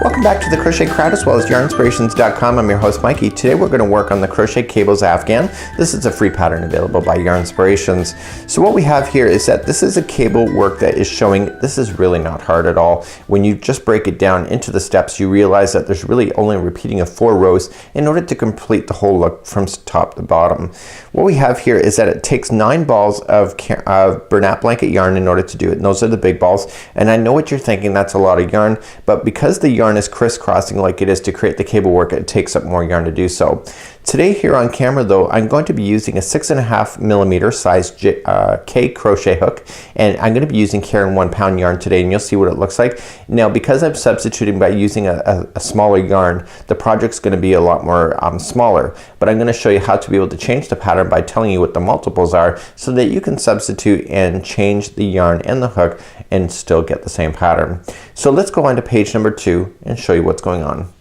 Welcome back to the Crochet Crowd as well as Yarnspirations.com. I'm your host Mikey. Today we're going to work on the Crochet Cables Afghan. This is a free pattern available by Yarnspirations. So what we have here is that this is a cable work that is showing, this is really not hard at all. When you just break it down into the steps, you realize that there's really only a repeating of 4 rows in order to complete the whole look from top to bottom. What we have here is that it takes 9 balls of Bernat Blanket yarn in order to do it. And those are the big balls. And I know what you're thinking, that's a lot of yarn, but because the yarn is crisscrossing like it is to create the cable work, it takes up more yarn to do so. Today here on camera though, I'm going to be using a 6.5mm size K crochet hook, and I'm going to be using Caron 1 Pound yarn today, and you'll see what it looks like. Now because I'm substituting by using a smaller yarn, the project's going to be a lot more smaller, but I'm going to show you how to be able to change the pattern by telling you what the multiples are so that you can substitute and change the yarn and the hook and still get the same pattern. So let's go on to page number 2 and show you what's going on.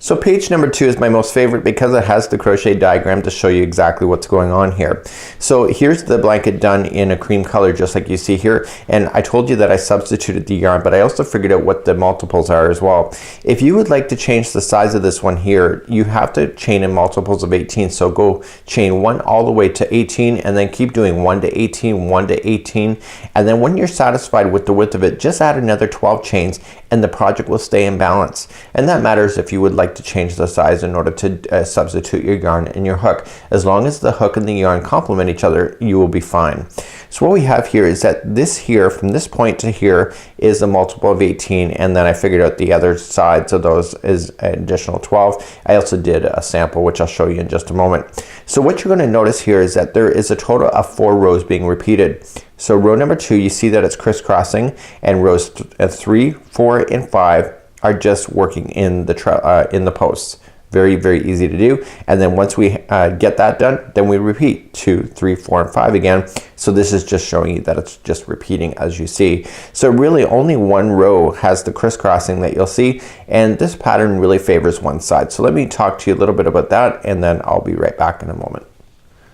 So page number 2 is my most favorite because it has the crochet diagram to show you exactly what's going on here. So here's the blanket done in a cream color just like you see here, and I told you that I substituted the yarn, but I also figured out what the multiples are as well. If you would like to change the size of this one here, you have to chain in multiples of 18. So go chain 1 all the way to 18 and then keep doing 1 to 18, 1 to 18, and then when you're satisfied with the width of it, just add another 12 chains and the project will stay in balance. And that matters if you would like to change the size in order to substitute your yarn and your hook. As long as the hook and the yarn complement each other, you will be fine. So what we have here is that this here, from this point to here, is a multiple of 18, and then I figured out the other sides of those is an additional 12. I also did a sample which I'll show you in just a moment. So what you're going to notice here is that there is a total of 4 rows being repeated. So row number 2, you see that it's crisscrossing, and rows 3, 4, and 5 are just working in the posts. Very, very easy to do. And then once we get that done, then we repeat 2, 3, 4, and 5 again. So this is just showing you that it's just repeating as you see. So really only one row has the crisscrossing that you'll see, and this pattern really favors one side. So let me talk to you a little bit about that, and then I'll be right back in a moment.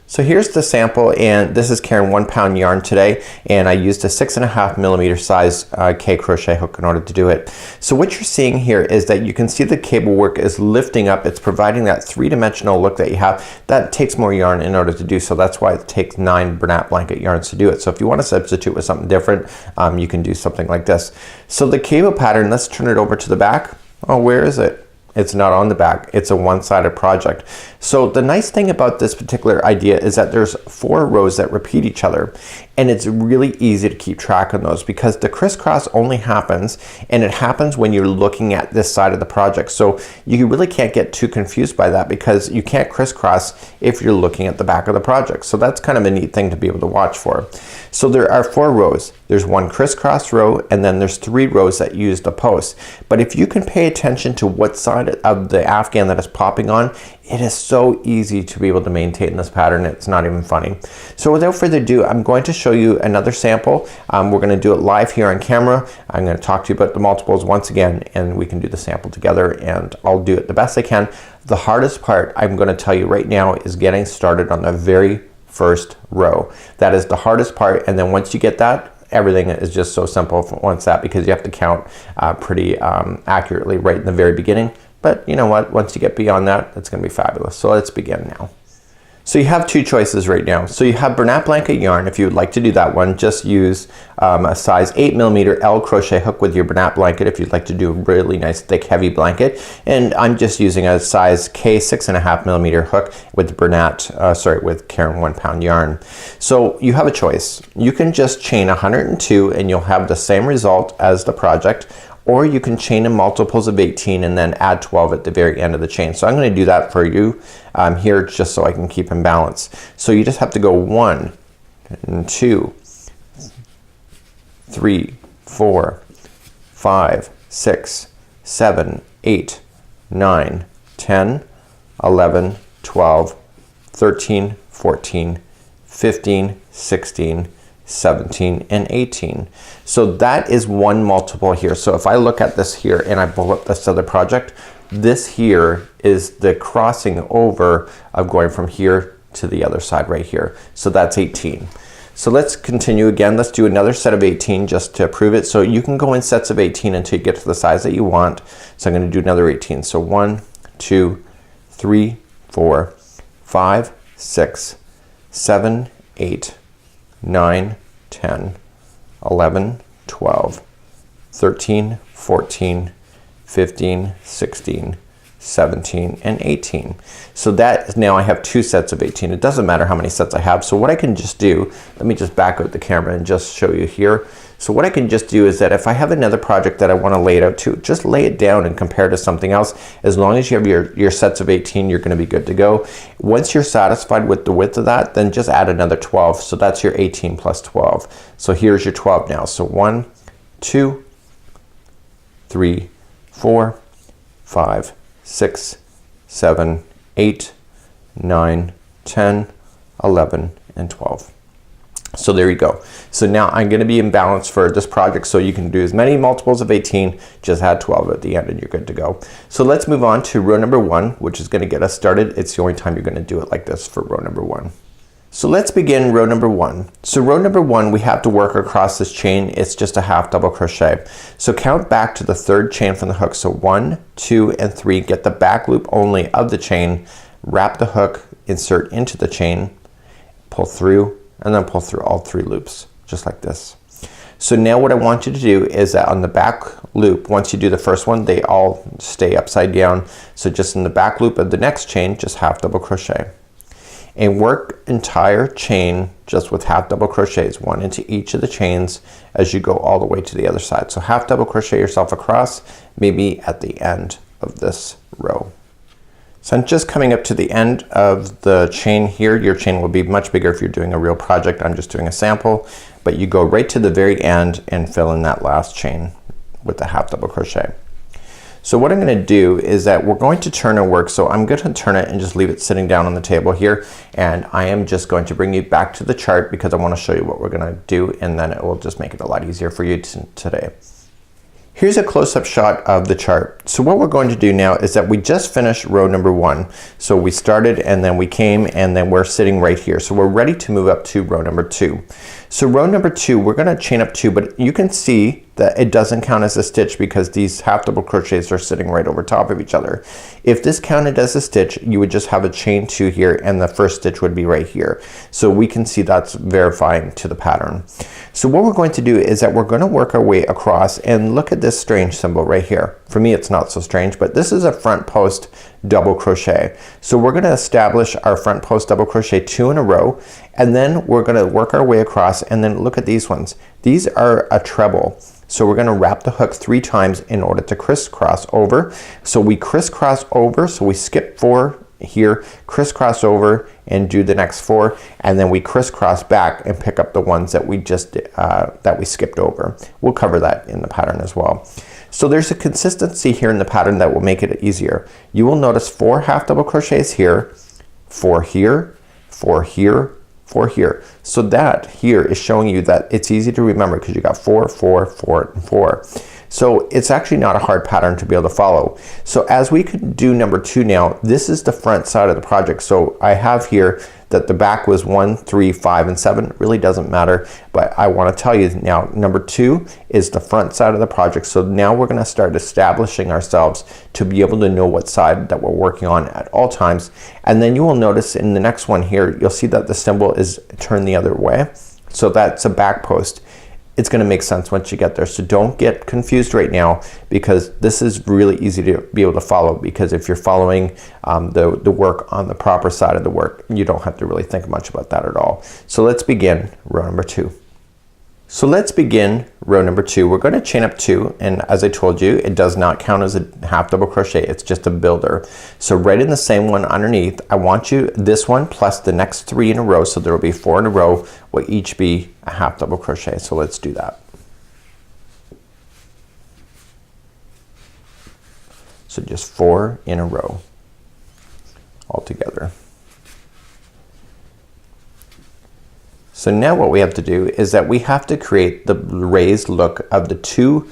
So here's the sample, and this is Caron 1 Pound yarn today, and I used a 6.5mm size K crochet hook in order to do it. So what you're seeing here is that you can see the cable work is lifting up. It's providing that 3-dimensional look that you have. That takes more yarn in order to do so. That's why it takes 9 Bernat Blanket yarns to do it. So if you want to substitute with something different, you can do something like this. So the cable pattern, let's turn it over to the back. Oh, where is it? It's not on the back. It's a one-sided project. So the nice thing about this particular idea is that there's 4 rows that repeat each other, and it's really easy to keep track of those because the crisscross only happens, and it happens when you're looking at this side of the project. So you really can't get too confused by that because you can't crisscross if you're looking at the back of the project. So that's kind of a neat thing to be able to watch for. So there are 4 rows. There's 1 crisscross row, and then there's 3 rows that use the post. But if you can pay attention to what side of the Afghan that is popping on, it is so easy to be able to maintain this pattern. It's not even funny. So without further ado, I'm going to show you another sample. We're going to do it live here on camera. I'm going to talk to you about the multiples once again, and we can do the sample together, and I'll do it the best I can. The hardest part, I'm going to tell you right now, is getting started on the very first row. That is the hardest part, and then once you get that, everything is just so simple once that, because you have to count pretty accurately right in the very beginning. But you know what, once you get beyond that, it's going to be fabulous. So let's begin now. So you have 2 choices right now. So you have Bernat Blanket yarn. If you would like to do that one, just use a size 8mm L crochet hook with your Bernat Blanket if you'd like to do a really nice thick heavy blanket. And I'm just using a size K 6.5mm hook with with Caron 1 Pound yarn. So you have a choice. You can just chain 102 and you'll have the same result as the project, or you can chain in multiples of 18 and then add 12 at the very end of the chain. So I'm going to do that for you here just so I can keep in balance. So you just have to go 1 and 2, 3, 4, 5, 6, 7, 8, 9, 10, 11, 12, 13, 14, 15, 16, 17, and 18. So that is one multiple here. So if I look at this here and I pull up this other project, this here is the crossing over of going from here to the other side right here. So that's 18. So let's continue again. Let's do another set of 18 just to prove it. So you can go in sets of 18 until you get to the size that you want. So I'm going to do another 18. So 1, 2, 3, 4, 5, 6, 7, 8, 9, 10, 11, 12, 13, 14, 15, 16, 17, and 18. So that now I have 2 sets of 18. It doesn't matter how many sets I have. So what I can just do, let me just back out the camera and just show you here. So what I can just do is that if I have another project that I want to lay it out to, just lay it down and compare to something else. As long as you have your sets of 18, you're going to be good to go. Once you're satisfied with the width of that, then just add another 12. So that's your 18 plus 12. So here's your 12 now. So 1, 2, 3, 4, 5, 6, 7, 8, 9, 10, 11, and 12. So there you go. So now I'm going to be in balance for this project, so you can do as many multiples of 18, just add 12 at the end and you're good to go. So let's move on to row number 1, which is going to get us started. It's the only time you're going to do it like this for row number 1. So let's begin row number 1. So row number 1, we have to work across this chain. It's just a half double crochet. So count back to the 3rd chain from the hook. So 1, 2, and 3. Get the back loop only of the chain. Wrap the hook, insert into the chain, pull through, and then pull through all 3 loops, just like this. So now what I want you to do is that on the back loop, once you do the first one, they all stay upside down. So just in the back loop of the next chain, just half double crochet. And work entire chain just with half double crochets, 1 into each of the chains as you go all the way to the other side. So half double crochet yourself across, maybe at the end of this row. So I'm just coming up to the end of the chain here. Your chain will be much bigger if you're doing a real project. I'm just doing a sample, but you go right to the very end and fill in that last chain with the half double crochet. So what I'm going to do is that we're going to turn our work. So I'm going to turn it and just leave it sitting down on the table here, and I am just going to bring you back to the chart because I want to show you what we're going to do, and then it will just make it a lot easier for you today. Here's a close-up shot of the chart. So what we're going to do now is that we just finished row number 1. So we started and then we came and then we're sitting right here. So we're ready to move up to row number 2. So row number 2, we're going to chain up 2, but you can see that it doesn't count as a stitch because these half double crochets are sitting right over top of each other. If this counted as a stitch, you would just have a chain 2 here and the first stitch would be right here. So we can see that's verifying to the pattern. So what we're going to do is that we're going to work our way across, and look at this strange symbol right here. For me it's not so strange, but this is a front post double crochet. So we're going to establish our front post double crochet 2 in a row, and then we're going to work our way across, and then look at these ones. These are a treble. So we're going to wrap the hook 3 times in order to crisscross over. So we crisscross over, so we skip 4 here, crisscross over and do the next 4, and then we crisscross back and pick up the ones that we just that we skipped over. We'll cover that in the pattern as well. So there's a consistency here in the pattern that will make it easier. You will notice 4 half double crochets here, 4 here, 4 here, 4 here. So that here is showing you that it's easy to remember because you got 4, 4, 4, and 4. So it's actually not a hard pattern to be able to follow. So as we could do number 2 now, this is the front side of the project. So I have here that the back was 1, 3, 5, and 7. It really doesn't matter, but I want to tell you now number 2 is the front side of the project. So now we're going to start establishing ourselves to be able to know what side that we're working on at all times. And then you will notice in the next one here, you'll see that the symbol is turned the other way. So that's a back post. It's going to make sense once you get there. So don't get confused right now, because this is really easy to be able to follow, because if you're following the work on the proper side of the work, you don't have to really think much about that at all. So let's begin row number 2. So let's begin row number 2. We're going to chain up 2, and as I told you, it does not count as a half double crochet. It's just a builder. So right in the same one underneath, I want you this one plus the next 3 in a row, so there will be 4 in a row, will each be a half double crochet. So let's do that. So just 4 in a row all together. So now what we have to do is that we have to create the raised look of the 2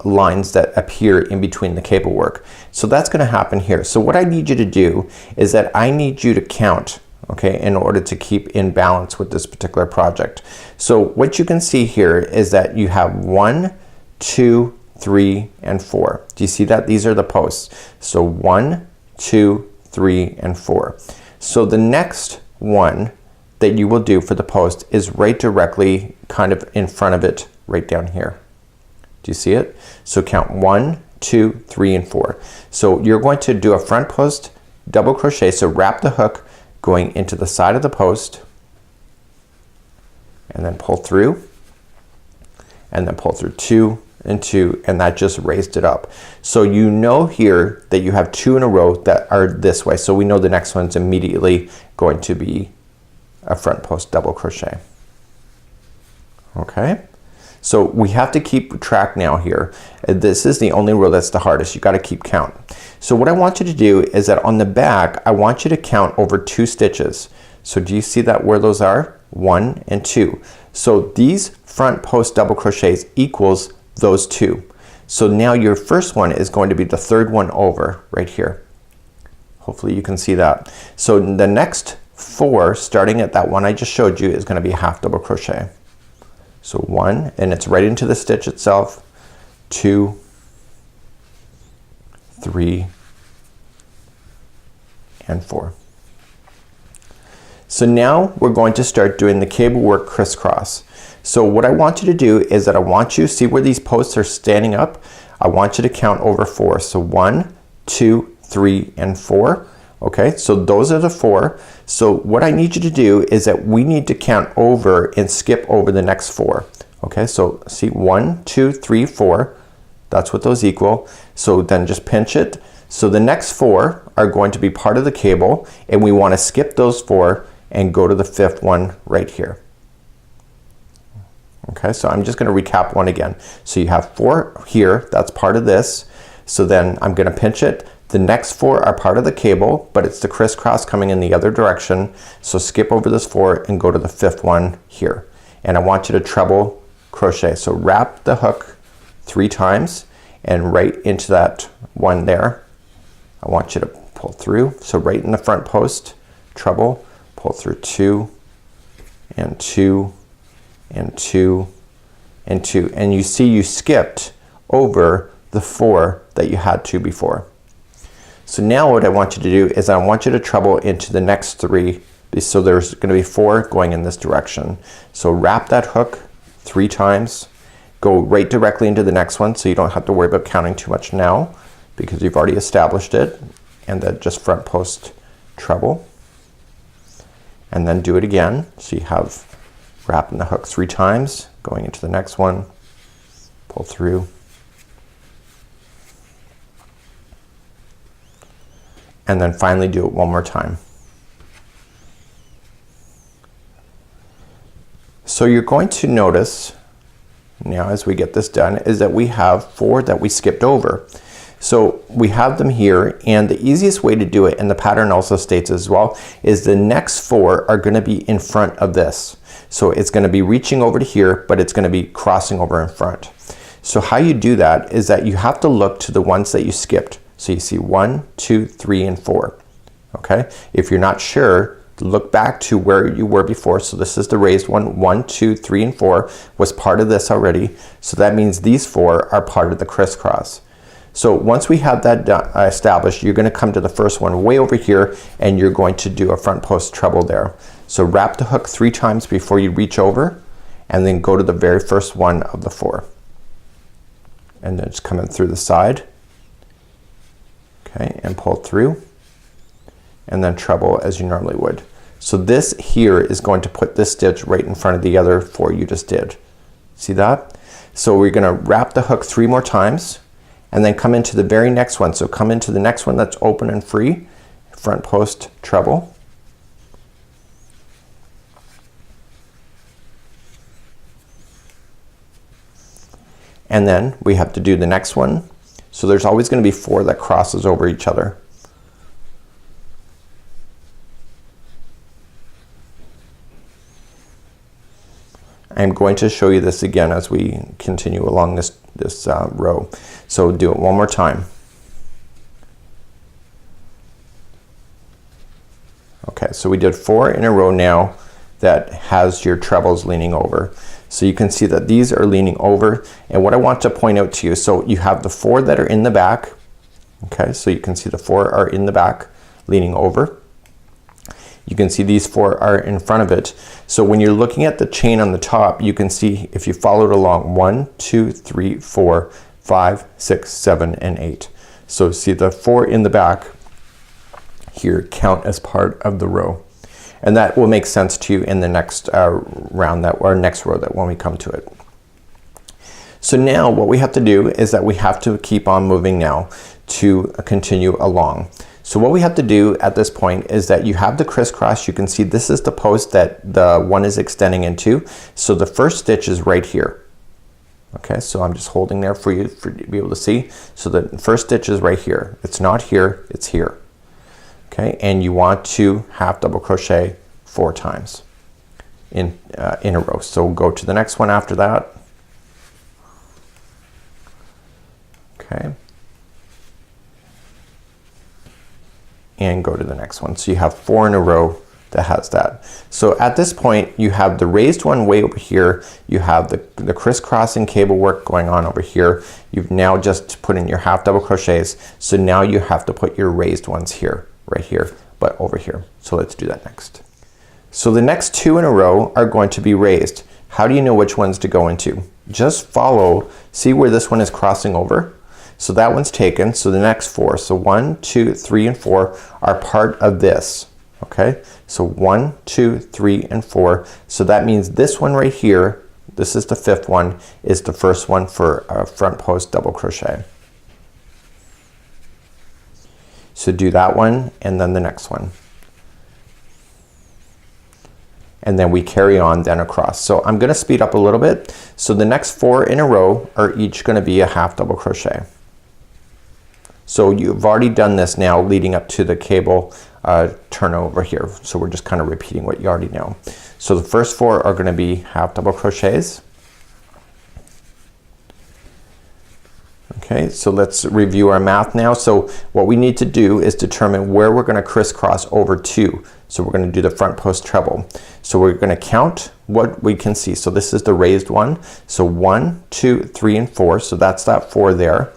lines that appear in between the cable work. So that's going to happen here. So what I need you to do is that I need you to count, okay, in order to keep in balance with this particular project. So what you can see here is that you have 1, 2, 3, and 4. Do you see that? These are the posts. So 1, 2, 3, and 4. So the next one that you will do for the post is right directly kind of in front of it, right down here. Do you see it? So count 1, 2, 3, and 4. So you're going to do a front post double crochet. So wrap the hook going into the side of the post and then pull through and then pull through 2 and 2, and that just raised it up. So you know here that you have 2 in a row that are this way. So we know the next one's immediately going to be a front post double crochet. Okay, so we have to keep track now here. This is the only row that's the hardest. You got to keep count. So what I want you to do is that on the back I want you to count over 2 stitches. So do you see that where those are? 1 and 2. So these front post double crochets equals those 2. So now your first one is going to be the third one over right here. Hopefully you can see that. So the next 4 starting at that one I just showed you is going to be half double crochet. So 1, and it's right into the stitch itself, 2, 3, and 4. So now we're going to start doing the cable work crisscross. So what I want you to do is that I want you to see where these posts are standing up. I want you to count over 4. So 1, 2, 3, and 4. Okay, so those are the 4. So what I need you to do is that we need to count over and skip over the next 4. Okay, so see 1, 2, 3, 4. That's what those equal. So then just pinch it. So the next 4 are going to be part of the cable, and we want to skip those 4 and go to the 5th one right here. Okay, so I'm just going to recap one again. So you have 4 here, that's part of this. So then I'm going to pinch it. The next 4 are part of the cable, but it's the crisscross coming in the other direction. So skip over this 4 and go to the 5th one here. And I want you to treble crochet. So wrap the hook 3 times and right into that one there. I want you to pull through. So right in the front post, treble, pull through 2 and 2 and 2 and 2. And you see you skipped over the 4 that you had to before. So now what I want you to do is I want you to treble into the next 3. So there's going to be 4 going in this direction. So wrap that hook 3 times. Go right directly into the next one so you don't have to worry about counting too much now because you've already established it. And then just front post treble. And then do it again. So you have wrapping the hook 3 times, going into the next one, pull through. And then finally do it one more time. So you're going to notice now as we get this done is that we have 4 that we skipped over. So we have them here, and the easiest way to do it, and the pattern also states as well, is the next 4 are going to be in front of this. So it's going to be reaching over to here, but it's going to be crossing over in front. So how you do that is that you have to look to the ones that you skipped. So you see 1, 2, 3, and 4. Okay, if you're not sure, look back to where you were before. So this is the raised one. 1, 2, 3, and 4 was part of this already. So that means these 4 are part of the crisscross. So once we have that established, you're going to come to the first one way over here, and you're going to do a front post treble there. So wrap the hook 3 times before you reach over, and then go to the very first one of the 4. And then just come in through the side. Okay, and pull through, and then treble as you normally would. So this here is going to put this stitch right in front of the other 4 you just did. See that? So we're going to wrap the hook 3 more times, and then come into the very next one. So come into the next one that's open and free, front post treble. And then we have to do the next one. So there's always going to be 4 that crosses over each other. I'm going to show you this again as we continue along this row. So do it one more time. Okay, so we did 4 in a row now that has your trebles leaning over. So you can see that these are leaning over, and what I want to point out to you, so you have the 4 that are in the back. Okay, so you can see the 4 are in the back leaning over. You can see these 4 are in front of it. So when you're looking at the chain on the top, you can see if you followed along 1, 2, 3, 4, 5, 6, 7, and 8. So see the 4 in the back here count as part of the row. And that will make sense to you in the next round that, or next row that when we come to it. So now what we have to do is that we have to keep on moving now to continue along. So what we have to do at this point is that you have the crisscross. You can see this is the post that the one is extending into. So the first stitch is right here. Okay, so I'm just holding there for you to be able to see. So the first stitch is right here. It's not here, it's here. Okay, and you want to half double crochet 4 times in a row. So go to the next one after that. Okay, and go to the next one. So you have 4 in a row that has that. So at this point you have the raised one way over here. You have the crisscrossing cable work going on over here. You've now just put in your half double crochets. So now you have to put your raised ones here, right here, but over here. So let's do that next. So the next 2 in a row are going to be raised. How do you know which ones to go into? Just follow, see where this one is crossing over? So that one's taken. So the next 4, so 1, 2, 3, and 4 are part of this. Okay, so 1, 2, 3, and 4. So that means this one right here, this is the 5th one, is the first one for a front post double crochet. So do that one and then the next one. And then we carry on then across. So I'm gonna speed up a little bit. So the next 4 in a row are each gonna be a half double crochet. So you've already done this now leading up to the cable turnover here. So we're just kind of repeating what you already know. So the first 4 are gonna be half double crochets. Okay, so let's review our math now. So what we need to do is determine where we're gonna crisscross over to. So we're gonna do the front post treble. So we're gonna count what we can see. So this is the raised one. So 1, 2, 3, and 4. So that's that 4 there.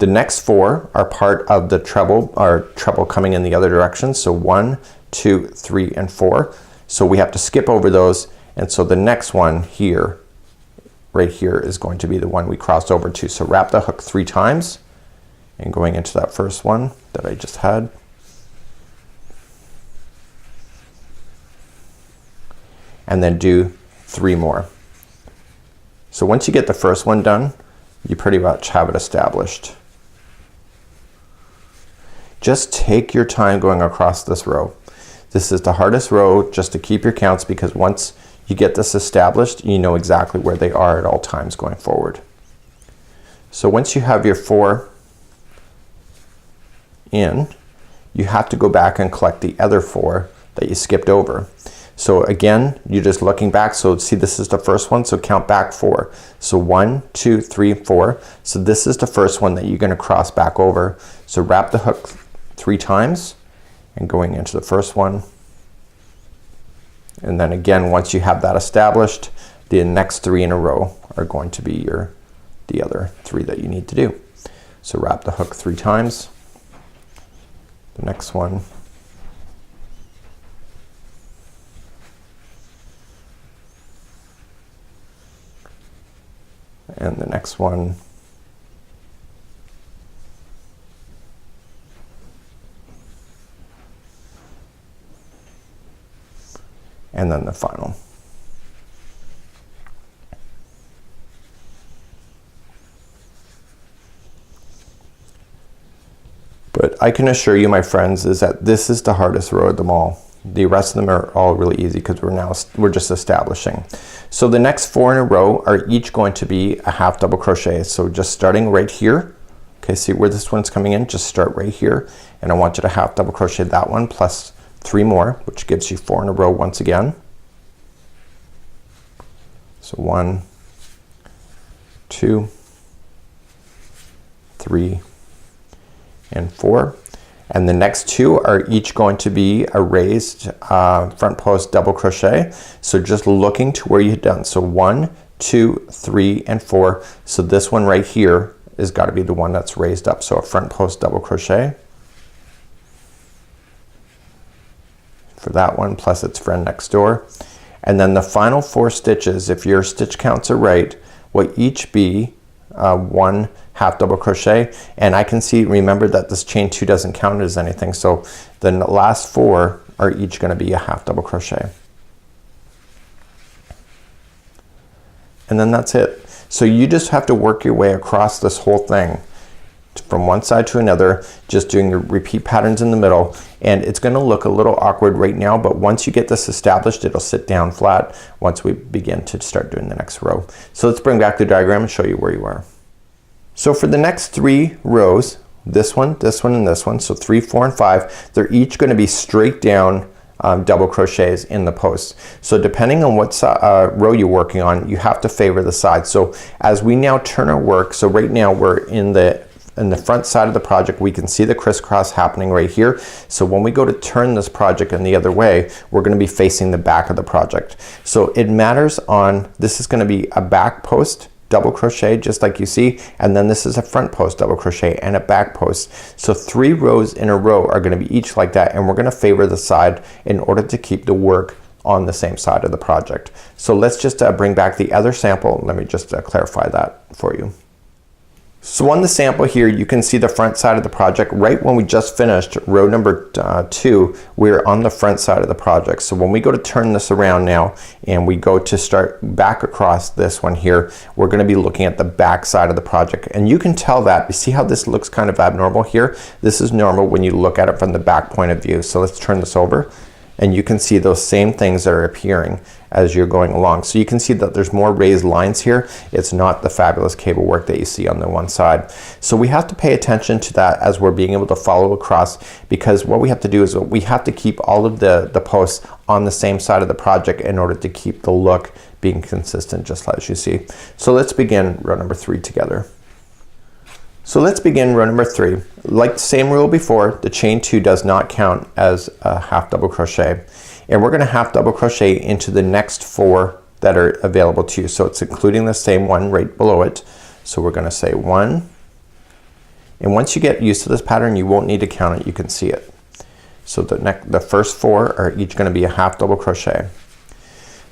The next 4 are part of the treble, or treble coming in the other direction. So 1, 2, 3, and 4. So we have to skip over those. And so the next one here, right here, is going to be the one we crossed over to. So wrap the hook 3 times and going into that first one that I just had. And then do 3 more. So once you get the first one done, you pretty much have it established. Just take your time going across this row. This is the hardest row just to keep your counts, because once you get this established, you know exactly where they are at all times going forward. So once you have your 4 in, you have to go back and collect the other 4 that you skipped over. So again, you're just looking back. So see, this is the first one, so count back 4. So 1, 2, 3, 4. So this is the first one that you're gonna cross back over. So wrap the hook 3 times and going into the first one. And then again, once you have that established, the next 3 in a row are going to be the other 3 that you need to do. So wrap the hook 3 times. The next one. And the next one. And then the final. But I can assure you, my friends, is that this is the hardest row of them all. The rest of them are all really easy because we're just establishing. So the next 4 in a row are each going to be a half double crochet. So just starting right here. Okay, see where this one's coming in? Just start right here, and I want you to half double crochet that one plus 3 more, which gives you 4 in a row once again. So 1, 2, 3, and 4. and the next two are each going to be a raised front post double crochet. So just looking to where you've done. So 1, 2, 3, and 4. So this one right here is got to be the one that's raised up. So a front post double crochet for that one, plus its friend next door. And then the final 4 stitches, if your stitch counts are right, will each be 1 half double crochet. And I can see, remember that this chain 2 doesn't count as anything, so the last 4 are each going to be a half double crochet. And then that's it. So you just have to work your way across this whole thing from one side to another, just doing your repeat patterns in the middle, and it's going to look a little awkward right now, but once you get this established, it'll sit down flat once we begin to start doing the next row. So let's bring back the diagram and show you where you are. So for the next 3 rows, this one, and this one, so 3, 4, and 5, they're each going to be straight down double crochets in the post. So depending on what row you're working on, you have to favor the side. So as we now turn our work, so right now we're in the front side of the project, we can see the crisscross happening right here. So when we go to turn this project in the other way, we're going to be facing the back of the project. So it matters on, this is going to be a back post double crochet just like you see, and then this is a front post double crochet and a back post. So 3 rows in a row are going to be each like that, and we're going to favor the side in order to keep the work on the same side of the project. So let's just bring back the other sample. Let me just clarify that for you. So on the sample here, you can see the front side of the project. Right when we just finished row number 2, we're on the front side of the project. So when we go to turn this around now and we go to start back across this one here, we're going to be looking at the back side of the project. And you can tell that, you see how this looks kind of abnormal here? This is normal when you look at it from the back point of view. So let's turn this over, and you can see those same things that are appearing as you're going along. So you can see that there's more raised lines here. It's not the fabulous cable work that you see on the one side. So we have to pay attention to that as we're being able to follow across, because what we have to do is we have to keep all of the posts on the same side of the project in order to keep the look being consistent, just as you see. So let's begin row number 3 together. So let's begin row number 3. Like the same rule before, the chain 2 does not count as a half double crochet, and we're going to half double crochet into the next 4 that are available to you. So it's including the same one right below it. So we're going to say 1, and once you get used to this pattern, you won't need to count it, you can see it. So the first 4 are each going to be a half double crochet.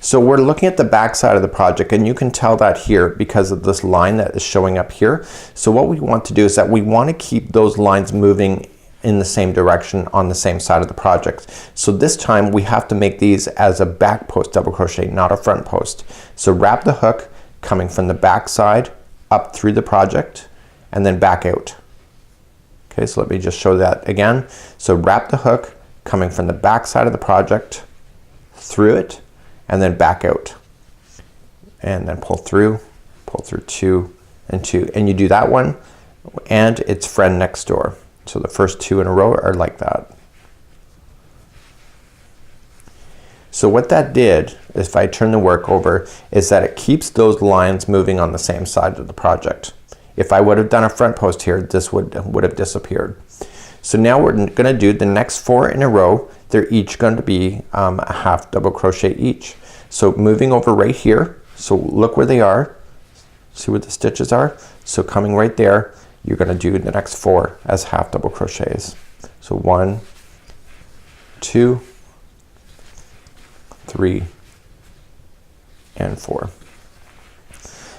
So we're looking at the back side of the project, and you can tell that here because of this line that is showing up here. So what we want to do is that we want to keep those lines moving in the same direction on the same side of the project. So this time we have to make these as a back post double crochet, not a front post. So wrap the hook coming from the back side up through the project and then back out. Okay, so let me just show that again. So wrap the hook coming from the back side of the project through it and then back out, and then pull through 2 and 2, and you do that one and its friend next door. So the first 2 in a row are like that. So what that did, if I turn the work over, is that it keeps those lines moving on the same side of the project. If I would have done a front post here, this would have disappeared. So now we're going to do the next 4 in a row. They're each going to be a half double crochet each. So moving over right here, so look where they are, see where the stitches are. So coming right there, you're going to do the next 4 as half double crochets. So 1, 2, 3, and 4.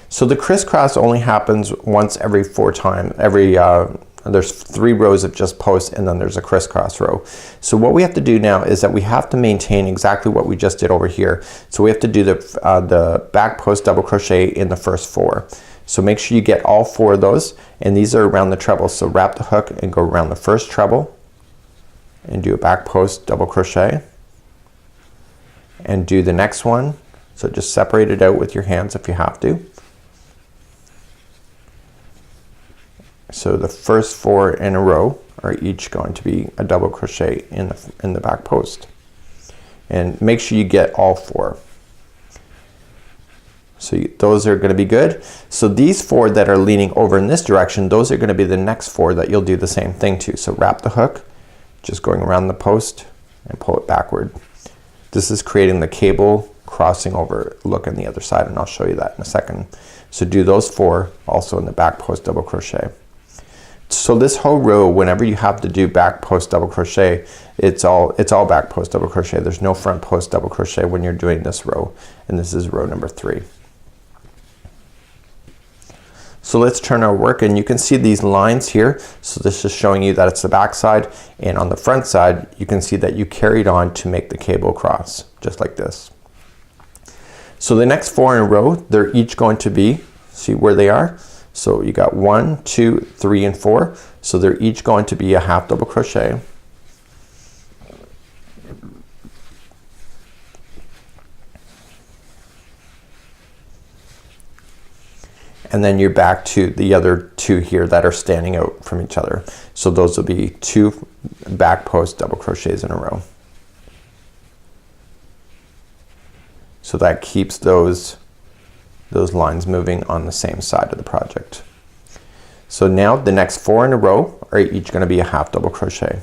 So the crisscross only happens once every 4 times. There's 3 rows of just posts, and then there's a crisscross row. So what we have to do now is that we have to maintain exactly what we just did over here. So we have to do the back post double crochet in the first 4. So make sure you get all 4 of those, and these are around the treble. So wrap the hook and go around the first treble and do a back post double crochet and do the next one. So just separate it out with your hands if you have to. So the first 4 in a row are each going to be a double crochet in the back post, and make sure you get all 4. So those are going to be good. So these 4 that are leaning over in this direction, those are going to be the next 4 that you'll do the same thing to. So wrap the hook just going around the post and pull it backward. This is creating the cable crossing over look on the other side, and I'll show you that in a second. So do those 4 also in the back post double crochet. So this whole row, whenever you have to do back post double crochet, it's all back post double crochet. There's no front post double crochet when you're doing this row, and this is row number 3. So let's turn our work, and you can see these lines here. So this is showing you that it's the back side, and on the front side you can see that you carried on to make the cable across, just like this. So the next 4 in a row, they're each going to be, see where they are? So you got 1, 2, 3, and 4. So they're each going to be a half double crochet. And then you're back to the other 2 here that are standing out from each other. So those will be 2 back post double crochets in a row. So that keeps those lines moving on the same side of the project. So now the next 4 in a row are each going to be a half double crochet.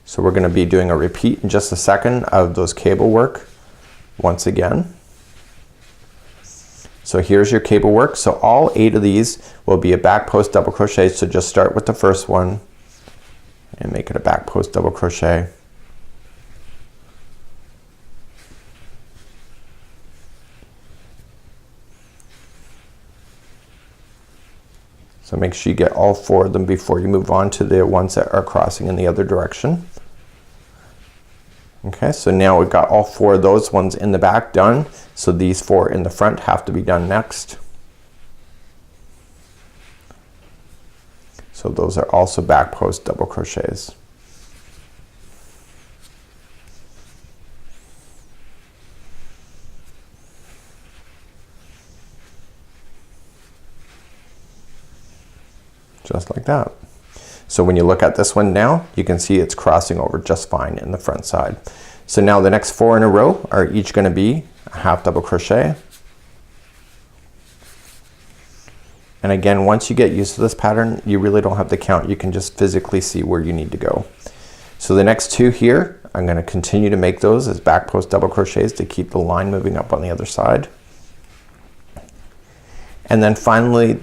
So we're going to be doing a repeat in just a second of those cable work once again. So here's your cable work. So all 8 of these will be a back post double crochet. So just start with the first one and make it a back post double crochet. So make sure you get all 4 of them before you move on to the ones that are crossing in the other direction. Okay, so now we've got all 4 of those ones in the back done. So these 4 in the front have to be done next. So those are also back post double crochets. Just like that. So when you look at this one now, you can see it's crossing over just fine in the front side. So now the next 4 in a row are each going to be a half double crochet. And again, once you get used to this pattern, you really don't have to count. You can just physically see where you need to go. So the next 2 here, I'm going to continue to make those as back post double crochets to keep the line moving up on the other side. And then finally,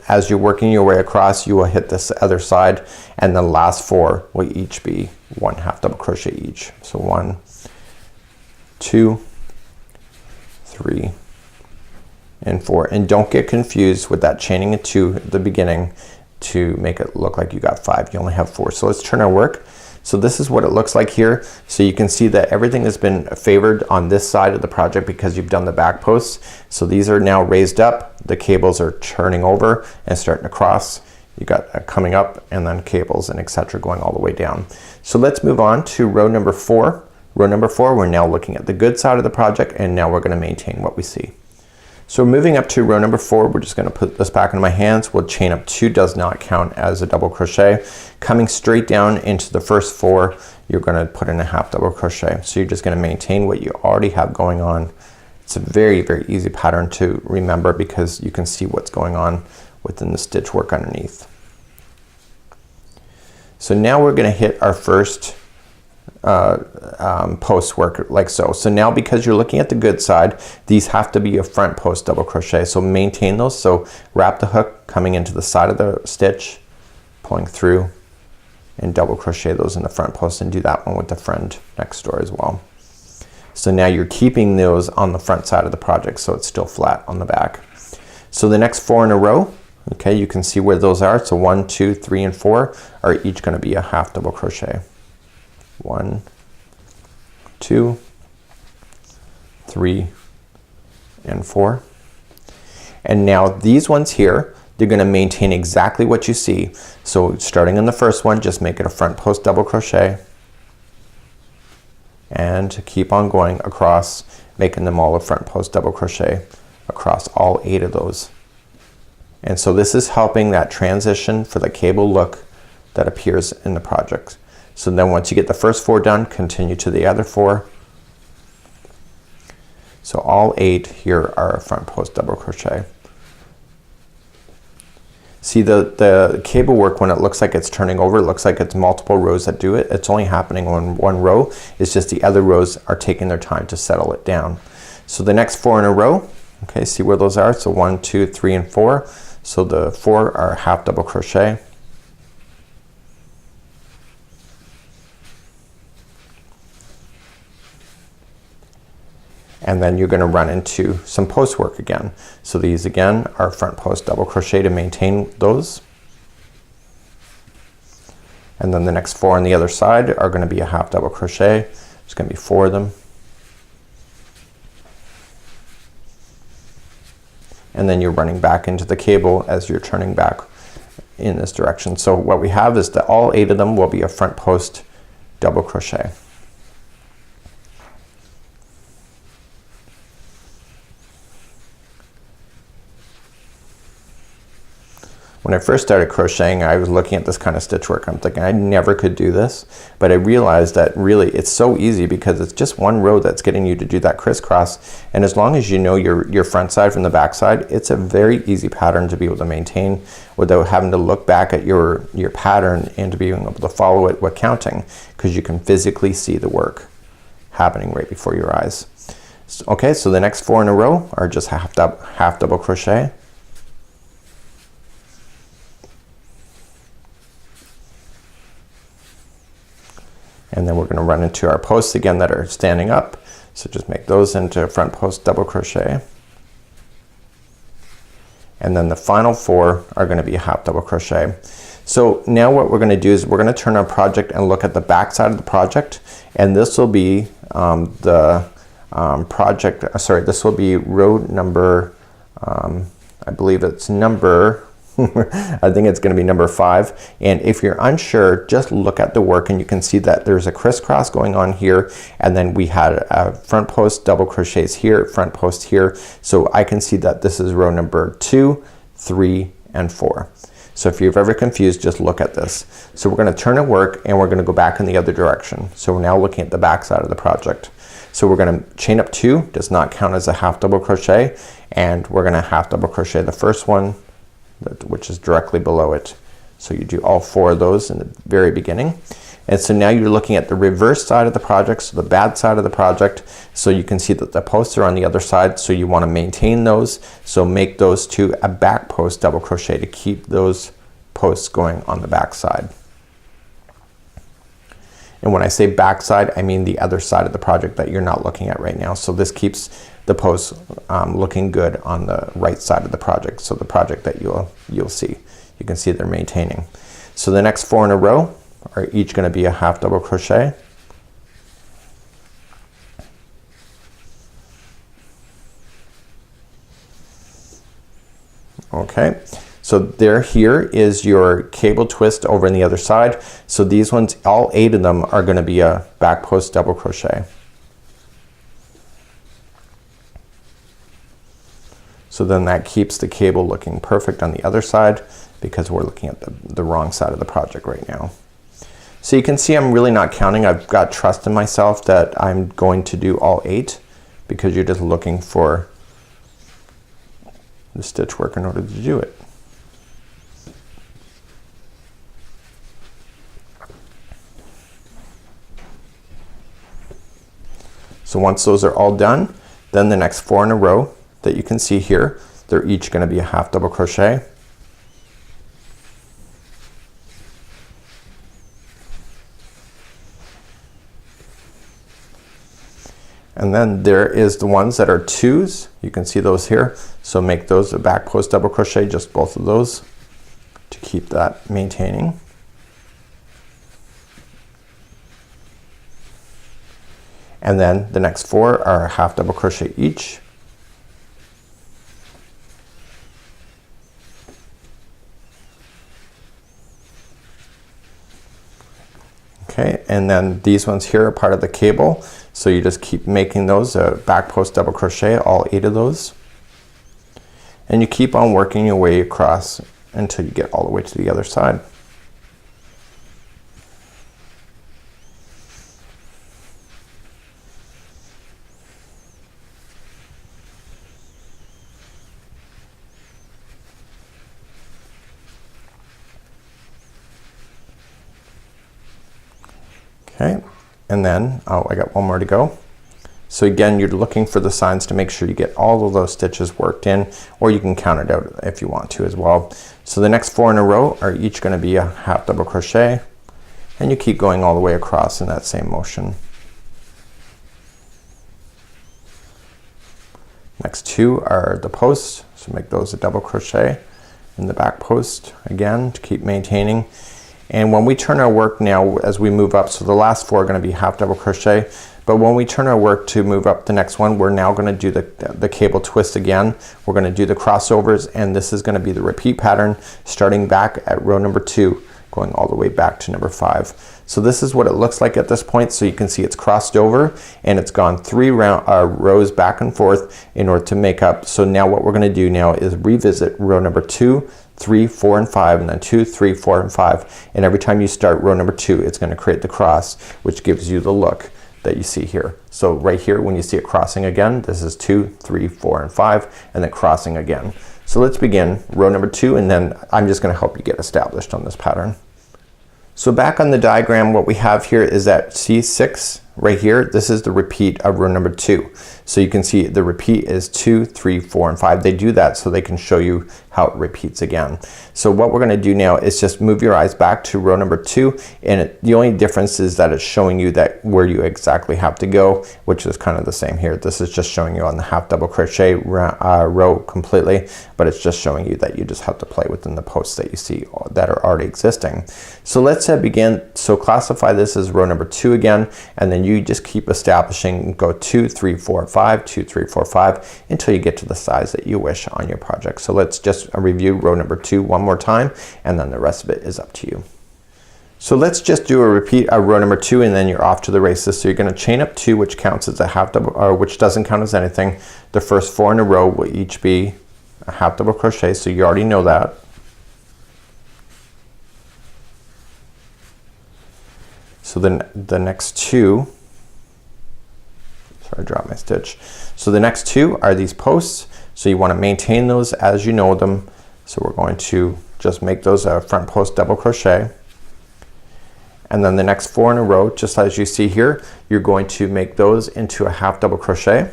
as you're working your way across, you will hit this other side, and the last 4 will each be 1 half double crochet each. So 1, 2, 3, and 4. And don't get confused with that chaining of 2 at the beginning to make it look like you got 5. You only have 4. So let's turn our work. So this is what it looks like here. So you can see that everything has been favored on this side of the project because you've done the back posts. So these are now raised up. The cables are turning over and starting to cross. You got coming up, and then cables and etc. going all the way down. So let's move on to row number 4. Row number 4, we're now looking at the good side of the project, and now we're going to maintain what we see. So moving up to row number 4, we're just going to put this back into my hands. We'll chain up 2, does not count as a double crochet. Coming straight down into the first 4, you're going to put in a half double crochet. So you're just going to maintain what you already have going on. It's a very, very easy pattern to remember because you can see what's going on within the stitch work underneath. So now we're going to hit our first post work like so. So now because you're looking at the good side, these have to be a front post double crochet. So maintain those. So wrap the hook coming into the side of the stitch, pulling through, and double crochet those in the front post, and do that one with the friend next door as well. So now you're keeping those on the front side of the project so it's still flat on the back. So the next 4 in a row, okay, you can see where those are. So 1, 2, 3, and 4 are each going to be a half double crochet. 1, 2, 3, and 4. And now these ones here, they're going to maintain exactly what you see. So starting in the first one, just make it a front post double crochet, and keep on going across, making them all a front post double crochet across all 8 of those. And so this is helping that transition for the cable look that appears in the project. So then once you get the first 4 done, continue to the other 4. So all 8 here are a front post double crochet. See the cable work, when it looks like it's turning over, it looks like it's multiple rows that do it. It's only happening on one row. It's just the other rows are taking their time to settle it down. So the next 4 in a row, okay, see where those are? So 1, 2, 3, and 4. So the 4 are half double crochet. And then you're gonna run into some post work again. So these again are front post double crochet to maintain those. And then the next 4 on the other side are gonna be a half double crochet. There's gonna be 4 of them. And then you're running back into the cable as you're turning back in this direction. So what we have is that all 8 of them will be a front post double crochet. When I first started crocheting, I was looking at this kind of stitch work. I'm thinking I never could do this, but I realized that really it's so easy because it's just one row that's getting you to do that crisscross, and as long as you know your front side from the back side, it's a very easy pattern to be able to maintain without having to look back at your pattern and to be able to follow it with counting, because you can physically see the work happening right before your eyes. Okay, so the next 4 in a row are just half double crochet. And then we're gonna run into our posts again that are standing up. So just make those into front post double crochet. And then the final 4 are gonna be a half double crochet. So now what we're gonna do is we're gonna turn our project and look at the back side of the project. And this will be this will be row number, I believe it's number I think it's gonna be number 5. And if you're unsure, just look at the work and you can see that there's a crisscross going on here, and then we had a front post double crochets here, front post here. So I can see that this is row number 2, 3, and 4. So if you're ever confused, just look at this. So we're gonna turn and work, and we're gonna go back in the other direction. So we're now looking at the back side of the project. So we're gonna chain up 2, does not count as a half double crochet, and we're gonna half double crochet the first one, which is directly below it. So you do all 4 of those in the very beginning. And so now you're looking at the reverse side of the project, so the bad side of the project. So you can see that the posts are on the other side, so you want to maintain those. So make those 2 a back post double crochet to keep those posts going on the back side. And when I say back side, I mean the other side of the project that you're not looking at right now. So this keeps the posts looking good on the right side of the project. So the project that you'll see, you can see they're maintaining. So the next 4 in a row are each going to be a half double crochet. Okay, so here is your cable twist over on the other side. So these ones, all 8 of them are going to be a back post double crochet. So then that keeps the cable looking perfect on the other side, because we're looking at the wrong side of the project right now. So you can see I'm really not counting. I've got trust in myself that I'm going to do all 8, because you're just looking for the stitch work in order to do it. So once those are all done, then the next 4 in a row that you can see here, they're each going to be a half double crochet. And then there is the ones that are 2s. You can see those here. So make those a back post double crochet, just both of those, to keep that maintaining. And then the next 4 are a half double crochet each. Okay, and then these ones here are part of the cable, so you just keep making those a back post double crochet, all 8 of those, and you keep on working your way across until you get all the way to the other side. Okay, and then I got one more to go. So again, you're looking for the signs to make sure you get all of those stitches worked in, or you can count it out if you want to as well. So the next 4 in a row are each going to be a half double crochet, and you keep going all the way across in that same motion. Next 2 are the posts, so make those a double crochet in the back post again to keep maintaining. And when we turn our work now as we move up, so the last 4 are going to be half double crochet, but when we turn our work to move up the next one, we're now going to do the cable twist again. We're going to do the crossovers, and this is going to be the repeat pattern starting back at row number 2 going all the way back to number 5. So this is what it looks like at this point. So you can see it's crossed over and it's gone 3 rows back and forth in order to make up. So now what we're going to do now is revisit row number 2, 3, 4, and 5, and then 2, 3, 4, and 5. And every time you start row number 2, it's going to create the cross, which gives you the look that you see here. So right here, when you see it crossing again, this is 2, 3, 4, and 5, and then crossing again. So let's begin row number 2, and then I'm just going to help you get established on this pattern. So back on the diagram, what we have here is that C6 right here, this is the repeat of row number 2. So you can see the repeat is 2, 3, 4, and 5. They do that so they can show you how it repeats again. So what we're going to do now is just move your eyes back to row number 2, and the only difference is that it's showing you that where you exactly have to go, which is kind of the same here. This is just showing you on the half double crochet row completely, but it's just showing you that you just have to play within the posts that you see that are already existing. So let's begin. So classify this as row number 2 again, and then you just keep establishing, go 2, 3, 4, 5, 2, 3, 4, 5 until you get to the size that you wish on your project. So let's just review row number 2 one more time, and then the rest of it is up to you. So let's just do a repeat of row number 2, and then you're off to the races. So you're going to chain up 2, which counts as a half double, or which doesn't count as anything. The first 4 in a row will each be a half double crochet, so you already know that. So then the next 2, sorry, I dropped my stitch. So the next 2 are these posts. So you want to maintain those as you know them. So we're going to just make those a front post double crochet. And then the next 4 in a row, just as you see here, you're going to make those into a half double crochet.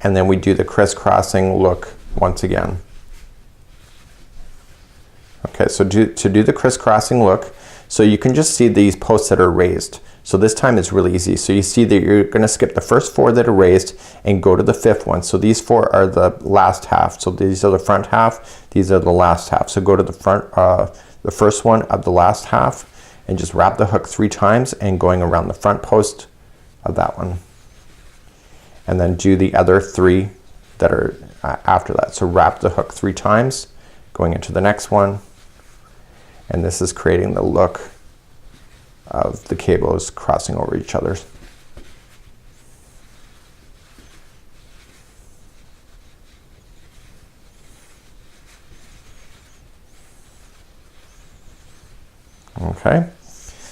And then we do the crisscrossing look once again. Okay, so to do the crisscrossing look, so you can just see these posts that are raised. So this time it's really easy. So you see that you're going to skip the first 4 that are raised and go to the 5th one. So these 4 are the last half. So these are the front half, these are the last half. So go to the front, the first one of the last half, and just wrap the hook 3 times and going around the front post of that one. And then do the other 3 that are after that. So wrap the hook 3 times, going into the next one. And this is creating the look of the cables crossing over each other. Okay,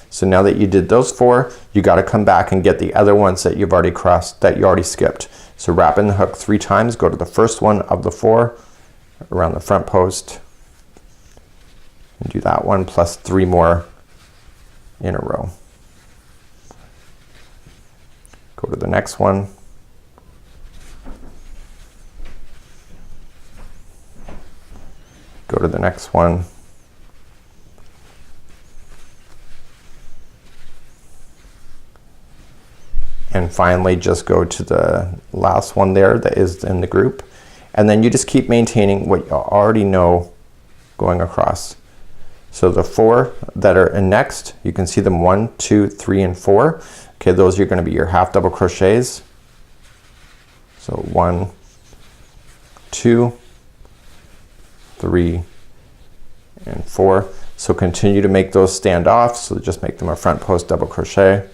so now that you did those 4, you got to come back and get the other ones that you've already crossed, that you already skipped. So wrap in the hook 3 times, go to the first one of the 4 around the front post, and do that one plus 3 more in a row. Go to the next one, go to the next one, and finally just go to the last one there that is in the group, and then you just keep maintaining what you already know going across. So the 4 that are in next, you can see them 1, 2, 3, and 4. Okay, those are going to be your half double crochets. So 1, 2, 3, and 4. So continue to make those stand off. So just make them a front post double crochet.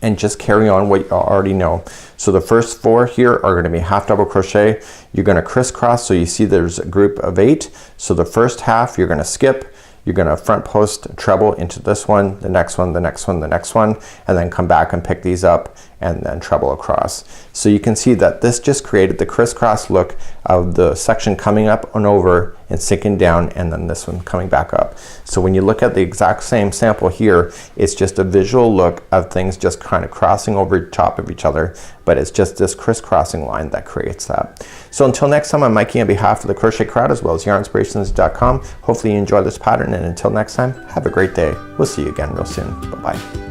And just carry on what you already know. So the first 4 here are going to be half double crochet. You're going to crisscross, so you see there's a group of 8. So the first half you're going to skip, you're gonna front post treble into this one, the next one, the next one, the next one, and then come back and pick these up and then treble across. So you can see that this just created the crisscross look of the section coming up and over and sinking down, and then this one coming back up. So when you look at the exact same sample here, it's just a visual look of things just kind of crossing over top of each other, but it's just this crisscrossing line that creates that. So until next time, I'm Mikey on behalf of the Crochet Crowd as well as Yarnspirations.com. Hopefully you enjoy this pattern, and until next time, have a great day. We'll see you again real soon. Bye bye.